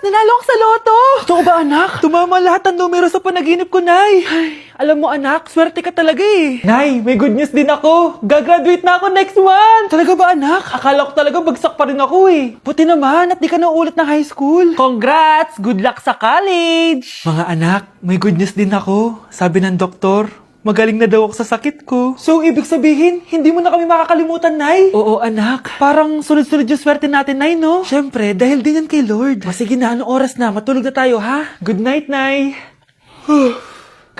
Nanalo ako sa loto! Totoo ba, anak? Tumama lahat ng numero sa panaginip ko, Nay. Ay, alam mo, anak, swerte ka talaga eh. Nay, may good news din ako. Gagraduate na ako next month. Talaga ba, anak? Akala ko talaga bagsak pa rin ako eh. Buti naman at di ka na ulit ng high school. Congrats! Good luck sa college! Mga anak, may good news din ako. Sabi ng doktor, magaling na daw ako sa sakit ko. So, ibig sabihin, hindi mo na kami makakalimutan, Nay? Oo, anak. Parang sunod-sunod yung swerte natin, Nay, no? Siyempre, dahil din yan kay Lord. O sige na, anong oras na? Matulog na tayo, ha? Good night, Nay.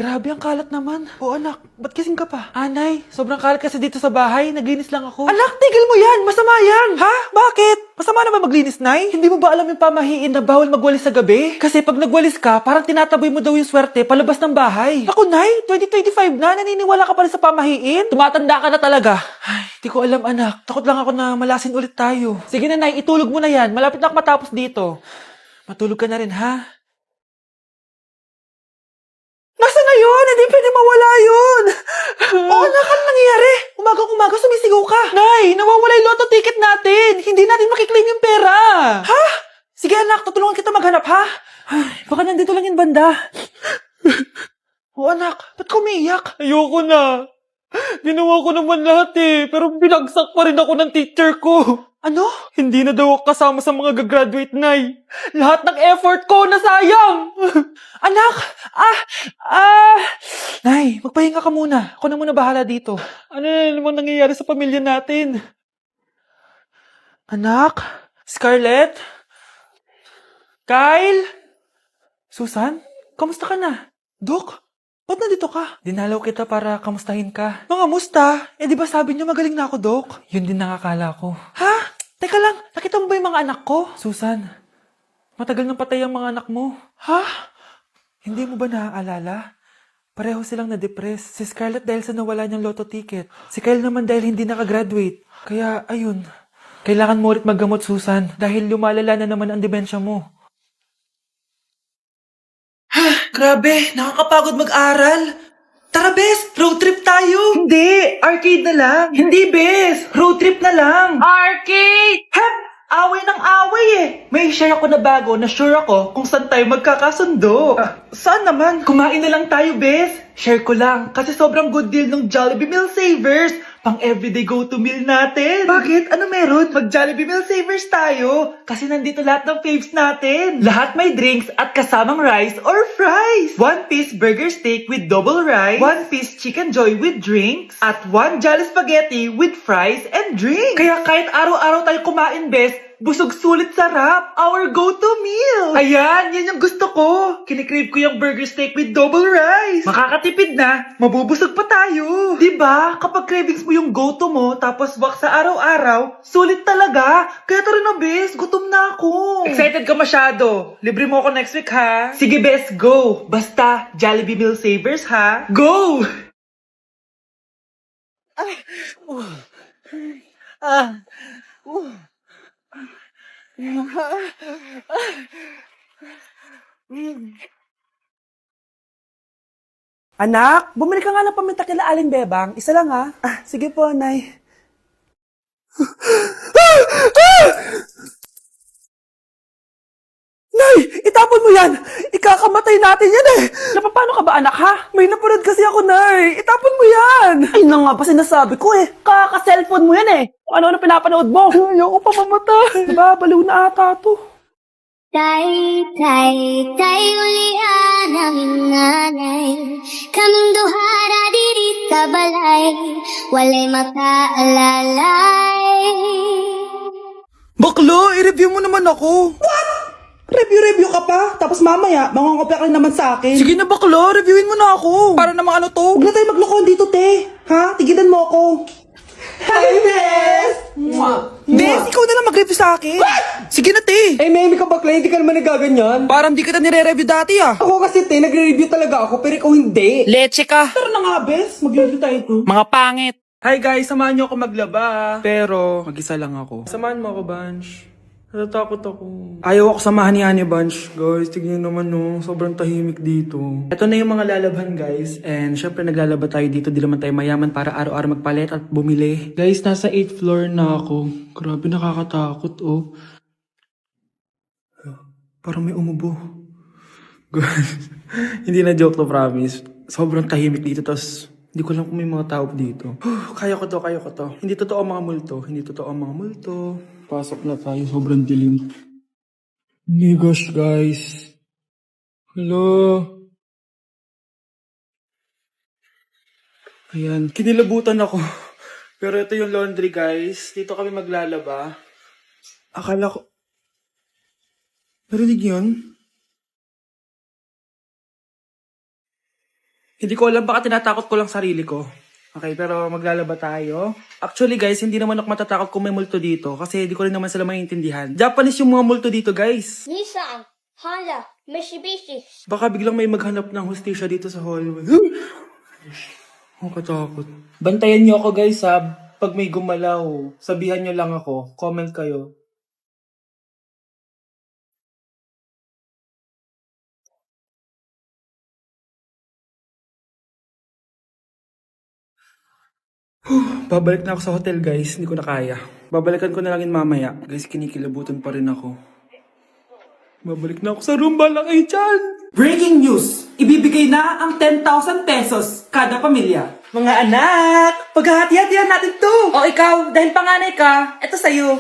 Grabe, ang kalat naman. O anak, ba't kising ka pa? Nay, sobrang kalat kasi dito sa bahay. Naglinis lang ako. Anak, tigil mo yan! Masama yan! Ha? Bakit? Masama naman maglinis, Nay? Hindi mo ba alam yung pamahiin na bawal magwalis sa gabi? Kasi pag nagwalis ka, parang tinataboy mo daw yung swerte palabas ng bahay. Ako, Nay, 2025 na, naniniwala ka pa rin sa pamahiin? Tumatanda ka na talaga. Ay, di ko alam, anak. Takot lang ako na malasin ulit tayo. Sige na, Nay, itulog mo na yan. Malapit na ako matapos dito. Matulog ka na rin, ha? Nasaan na yun? Hindi pwede mawala yun! Oo, anak, ano nangyayari? Umagang-umaga sumisigaw ka. Nay, nawawala yung lotto ticket natin. Hindi natin makiklaim yung pera. Ha? Sige anak, tutulungan kita maghanap, ha? Ay, baka nandito lang yung banda. Oo anak, ba't ka umiiyak? Ayoko na. Ginawa ko naman lahat eh, pero binagsak pa rin ako ng teacher ko. Ano? Hindi na daw ako kasama sa mga gagraduate, Nay. Lahat ng effort ko nasayang. Anak! Nay, magpahinga ka muna. Ako na muna bahala dito. Ano na namang nangyayari sa pamilya natin? Anak? Scarlett? Kyle? Susan? Kamusta ka na? Dok? Ba't nandito ka? Dinalaw kita para kamustahin ka. Mga musta? Eh di ba sabi niyo magaling na ako, Dok? Yun din nakakala ko. Ha? Teka lang, nakita mo ba yung mga anak ko? Susan, matagal nang patay ang mga anak mo. Ha? Hindi mo ba naaalala? Pareho silang na-depress. Si Scarlett dahil sa nawala niyang lotto ticket. Si Kyle naman dahil hindi nakagraduate. Kaya, ayun. Kailangan mo ulit maggamot, Susan. Dahil lumalala na naman ang demensya mo. Grabe, nakakapagod mag-aral. Tara, Bes, road trip tayo. Hindi, arcade na lang. Hindi, Bes, road trip na lang. Arcade! Hep, away ng away eh. May share ako na bago na sure ako kung saan tayo magkakasundo. Saan naman? Kumain na lang tayo, Bes. Share ko lang, kasi sobrang good deal ng Jollibee Meal Savers. Pang everyday go-to meal natin. Bakit? Ano meron? Mag-Jollibee Meal Savers tayo. Kasi nandito lahat ng faves natin. Lahat may drinks at kasamang rice or fries. 1-piece burger steak with double rice. 1-piece chicken joy with drinks. At 1 Jolly Spaghetti with fries and drinks. Kaya kahit araw-araw tayo kumain, Bes, busog sulit sarap. Our go-to meal. Ayan, yan yung gusto ko. Kinikrave ko yung burger steak with double rice. Makakatipid na, mabubusog pa tayo. Diba? Kapag cravings mo yung go-to mo, tapos wak sa araw-araw, sulit talaga. Kaya tara na, Bes. Gutom na ako. Excited ka masyado. Libre mo ako next week, ha? Sige, Bes, go. Basta, Jollibee Meal Savers, ha? Go! Anak, bumili ka nga ng paminta kila Aling Bebang. Isa lang ha. Sige po, Nay. Nay, itapon mo yan! Ikakamatay natin yan eh! Napapano ka ba anak ha? May napanood kasi ako, Nay. Itapon mo yan! Ay na nga ba sinasabi ko eh. Kaka-cellphone mo yan eh. Kung ano-ano pinapanood mo. Ayoko pa mamatay. Diba, baliw na ata to. Tay, ulian ang nanay. Kaming duhara diri sa balay. Walay makaalalay. Baklo, i-review mo naman ako. What? Review ka pa? Tapos mamaya, mangongopya ka rin naman sa akin. Sige na baklo, reviewin mo na ako. Para namang ano to? Huwag na tayo maglokohan dito, te. Ha? Tigilan mo ako. Hi, Bes! Bes, ikaw na lang mag-review sa akin. What? Sige na, te. Eh, may ka bakla, hindi ka naman nagaganyan. Parang di kita nire-review dati ah. Ako kasi, te, nagre-review talaga ako, pero ikaw hindi. Leche ka. Tara na nga, Bes. Mag-review tayo to. Mga pangit. Hi guys, samahan niyo ako maglaba. Pero, mag-isa lang ako. Samahan mo ako, Bunch. Natatakot ako. Ayaw ako samahan ni Honey Bunch. Guys, tignan naman no. Sobrang tahimik dito. Ito na yung mga lalabhan guys. And syempre naglalaba tayo dito. Di naman tayo mayaman para araw-araw magpalit at bumili. Guys, nasa 8th floor na ako. Grabe nakakatakot oh. Parang may umubo. Hindi na joke to, promise. Sobrang tahimik dito, tas hindi ko alam kung may mga tao dito. Kaya ko to. Hindi totoo ang mga multo. Pasok na tayo, sobrang dilim. Oh my gosh, guys. Hello. Ayan, kinilabutan ako. Pero ito yung laundry, guys. Dito kami maglalaba. Akala ko... Narinig yun? Hindi ko alam, baka tinatakot ko lang sarili ko. Okay, pero maglalaba tayo. Actually, guys, hindi naman ako matatakot kung may multo dito. Kasi hindi ko rin naman sila maintindihan. Japanese yung mga multo dito, guys. Nissan, Honda, Mitsubishi. Baka biglang may maghanap ng hustisya dito sa hallway. Ang katakot. Bantayan niyo ako, guys, ha. Pag may gumalaw, sabihan niyo lang ako. Comment kayo. Babalik na ako sa hotel, guys. Hindi ko na kaya. Babalikan ko na lang yun mamaya. Guys, kinikilabutan pa rin ako. Babalik na ako sa room. Bala kayo dyan. Breaking news! Ibibigay na ang 10,000 pesos kada pamilya. Mga anak! Paghahati-hatihan natin to! O ikaw, dahil panganay ka, eto sa'yo.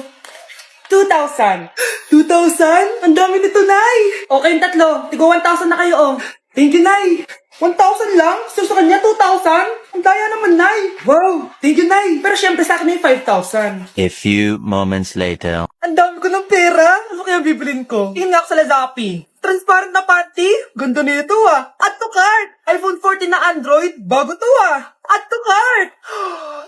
2,000. 2,000? Ang dami nito, Nay! O kayong tatlo, tigo 1,000 na kayo, oh. Thank you, Nay! 1,000 lang? So sa kanya, 2,000? Ang daya naman, Nay! Wow! Thank you, Nay! Pero syempre sa akin may 5,000. A few moments later. Ang dami ko ng pera! Ano kaya bibilin ko? Tingin nga ako sa Lazappi. Transparent na panty? Ganda nito ah! Add to cart! iPhone 14 na Android? Bago to ah! Add to cart!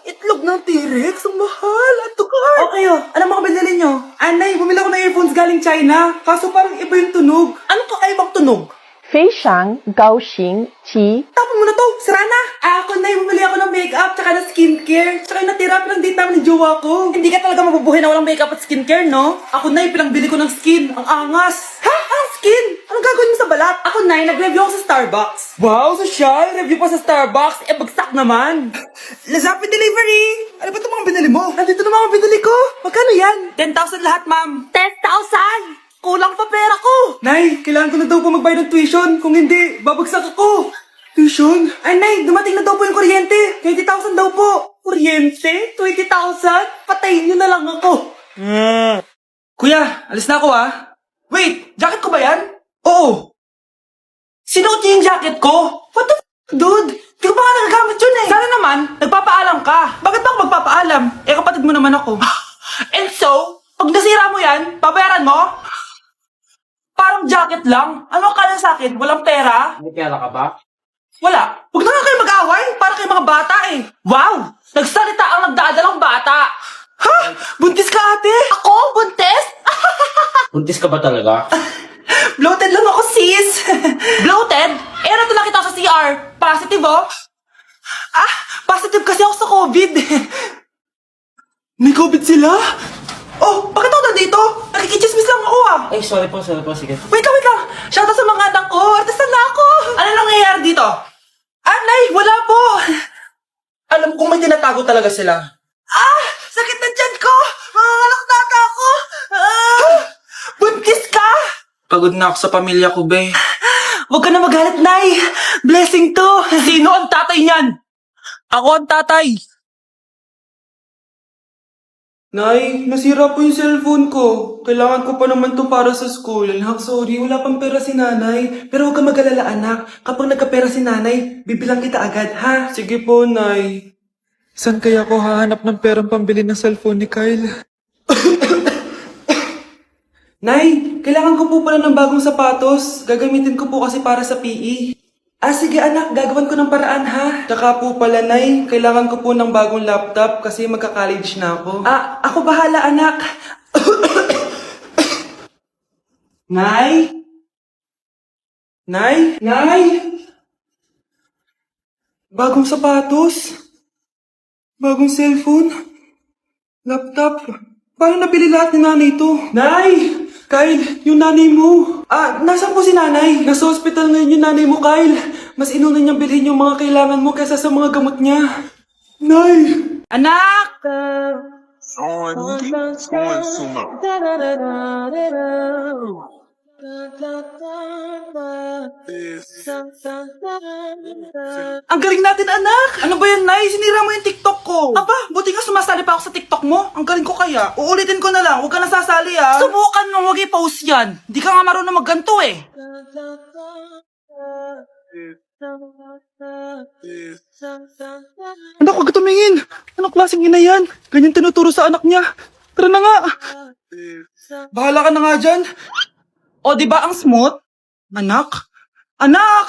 Itlog ng T-Rex? Ang mahal! Add to cart! Okay oh, ano mga binili nyo? Anay, bumili ako ng earphones galing China. Kaso parang iba yung tunog. Anong kakaibang tunog? 非常高兴其 Tapon mo na to! Sira na! Ako na, bumili ako ng makeup tsaka ng skincare. Tsaka yung natira pinang date namin ng jowa ko. Hindi ka talaga mabubuhay na walang makeup at skincare, no? Ako na, pinangbili ko ng skin. Ang angas! Ha? Ang skin? Anong gagawin mo sa balat? Ako na, nag-review ako sa Starbucks. Wow, social! Review pa sa Starbucks? Eh, bagsak naman! Lazappi delivery! Ano ba itong mga binili mo? Nandito na mga binili ko. Magkano yan? 10,000 lahat, ma'am. 10,000! Kulang pa pera ko! Nay, kailangan ko na daw po magbayad ng tuition. Kung hindi, babagsak ako. Tuition? Ay, Nay, dumating na daw po yung kuryente. 20,000 daw po. Kuryente? 20,000? Patayin niyo na lang ako. Kuya, alis na ako ah. Wait, jacket ko ba yan? Oo. Sinuot niyo yung jacket ko? What the dude? Di ko pa nga nagagamit yun eh. Sana naman, nagpapaalam ka. Bakit ba ako magpapaalam? Eh, kapatid mo naman ako. And so, pag nasira mo yan, babayaran mo? Parang jacket lang. Ano akala sa akin? Walang pera? May pera ka ba? Wala. Huwag na nga kayo mag-away. Para kayo mga bata eh. Wow! Nagsalita ang nagdadalang bata. Ha? Buntis ka ate? Ako? Buntis? Buntis ka ba talaga? Bloated lang ako sis. Bloated? Eh ano ito nakita ko sa CR? Positive oh? Ah, positive kasi ako sa COVID. May COVID sila? Oh, bakit ako nandito? Nakikichismis lang ako ah. Ay, sorry po, sige. Wait lang. Shoutout sa mga anak ko. Artista na ako. Ano nangyayari dito? Anay, wala po. Alam kong may tinatago talaga sila. Ah! Sakit na tiyan ko! Mangangalak na ata ako! Ah! Buntis ka! Pagod na ako sa pamilya ko, be. Huwag ka na magalit, Nay. Blessing to. Sino ang tatay niyan? Ako ang tatay. Nay, nasira po yung cellphone ko. Kailangan ko pa naman to para sa school. Anak, sorry, wala pang pera si nanay. Pero huwag ka mag-alala, anak. Kapag nagkapera si nanay, bibilang kita agad, ha? Sige po, Nay. Saan kaya ako hahanap ng perang pambili ng cellphone ni Kyle? Nay, kailangan ko po pala ng bagong sapatos. Gagamitin ko po kasi para sa PE. Ah, sige anak, gagawin ko ng paraan ha. Tsaka po pala, Nay, kailangan ko po ng bagong laptop kasi magka-college na ako. Ah, ako bahala anak. Nay? Nay? Nay? Bagong sapatos? Bagong cellphone? Laptop? Paano nabili lahat ni nanay ito? Nay! Kyle, yung nanay mo. Ah, nasaan po si nanay? Nasa hospital ngayon yung nanay mo, Kyle. Mas inuna niyang bilhin yung mga kailangan mo kaysa sa mga gamot niya. Nay! Anak! Ang galing natin, anak! Ano ba yan, Nay? Sinira mo yung TikTok ko. Aba, buti nga sumasali pa ako sa TikTok mo. Ang galing ko kaya. Uulitin ko na lang. Huwag ka nasasali, ah. Subukan mo, huwag i-post yan. Di ka nga marunong magganto, eh. Anak, huwag tumingin. Anong klaseng ina yan? Ganyan tinuturo sa anak niya. Tara na nga. Bahala ka na nga dyan. O, di ba ang smooth? Anak? Anak!